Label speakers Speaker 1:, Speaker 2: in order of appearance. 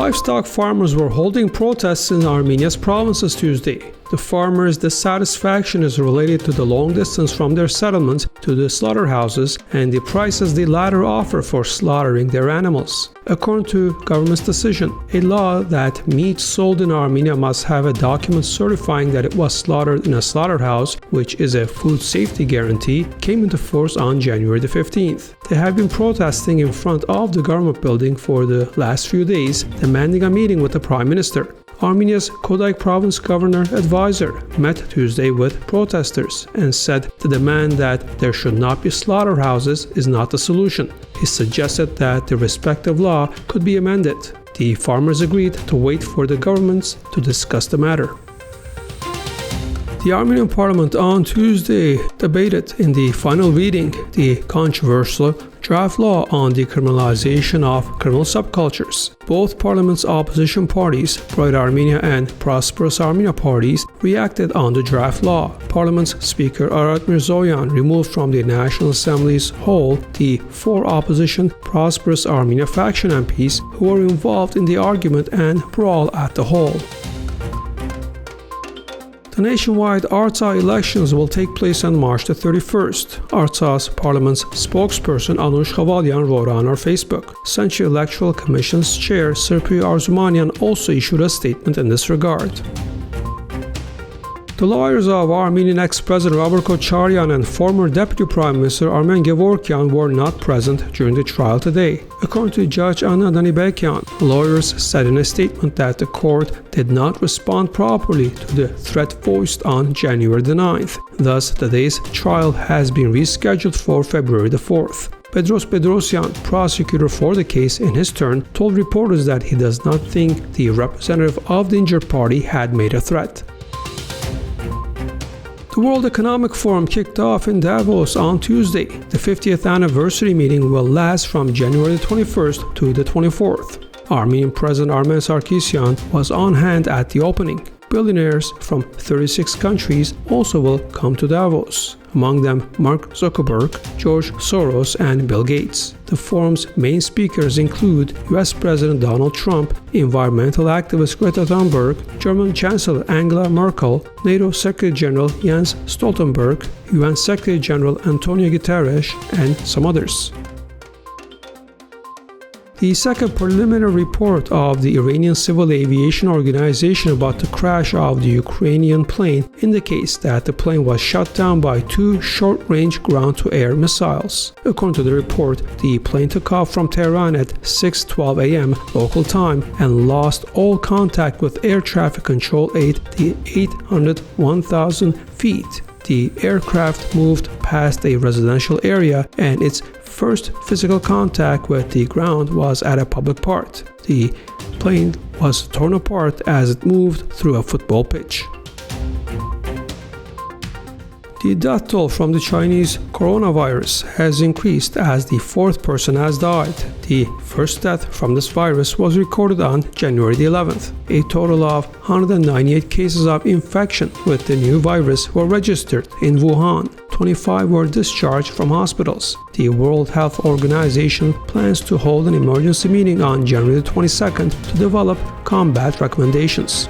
Speaker 1: Livestock farmers were holding protests in Armenia's provinces Tuesday. The farmers' dissatisfaction is related to the long distance from their settlements to the slaughterhouses and the prices the latter offer for slaughtering their animals. According to government's decision, a law that meat sold in Armenia must have a document certifying that it was slaughtered in a slaughterhouse, which is a food safety guarantee, came into force on January the 15th. They have been protesting in front of the government building for the last few days, demanding a meeting with the Prime Minister. Armenia's Kotayk province governor advisor met Tuesday with protesters and said the demand that there should not be slaughterhouses is not the solution. He suggested that the respective law could be amended. The farmers agreed to wait for the governments to discuss the matter. The Armenian Parliament on Tuesday debated in the final reading the controversial draft law on decriminalization of criminal subcultures. Both parliament's opposition parties, Bright Armenia and Prosperous Armenia parties, reacted on the draft law. Parliament's Speaker Arat Mirzoyan removed from the National Assembly's hold the 4 opposition Prosperous Armenia faction MPs who were involved in the argument and brawl at the hall. The nationwide Artsakh elections will take place on March the 31st. Artsakh's parliament's spokesperson Anush Khavalyan wrote on her Facebook. Central Electoral Commission's chair Serpi Arzumanian also issued a statement in this regard. The lawyers of Armenian ex-president Robert Kocharyan and former Deputy Prime Minister Armen Gevorkyan were not present during the trial today. According to Judge Anna Danibekyan, lawyers said in a statement that the court did not respond properly to the threat voiced on January the 9th. Thus, today's trial has been rescheduled for February the 4th. Bedros Bedrosyan, prosecutor for the case, in his turn, told reporters that he does not think the representative of the injured party had made a threat. The World Economic Forum kicked off in Davos on Tuesday. The 50th anniversary meeting will last from January 21st to the 24th. Armenian President Armen Sarkisyan was on hand at the opening. Billionaires from 36 countries also will come to Davos, among them Mark Zuckerberg, George Soros, and Bill Gates. The forum's main speakers include US President Donald Trump, environmental activist Greta Thunberg, German Chancellor Angela Merkel, NATO Secretary General Jens Stoltenberg, UN Secretary General Antonio Guterres, and some others. The second preliminary report of the Iranian Civil Aviation Organization about the crash of the Ukrainian plane indicates that the plane was shot down by 2 short-range ground-to-air missiles. According to the report, the plane took off from Tehran at 6:12 a.m. local time and lost all contact with air traffic control at the 801,000 feet. The aircraft moved past a residential area and its first physical contact with the ground was at a public park. The plane was torn apart as it moved through a football pitch. The death toll from the Chinese coronavirus has increased as the 4th person has died. The first death from this virus was recorded on January the 11th. A total of 198 cases of infection with the new virus were registered in Wuhan. 25 were discharged from hospitals. The World Health Organization plans to hold an emergency meeting on January the 22nd to develop combat recommendations.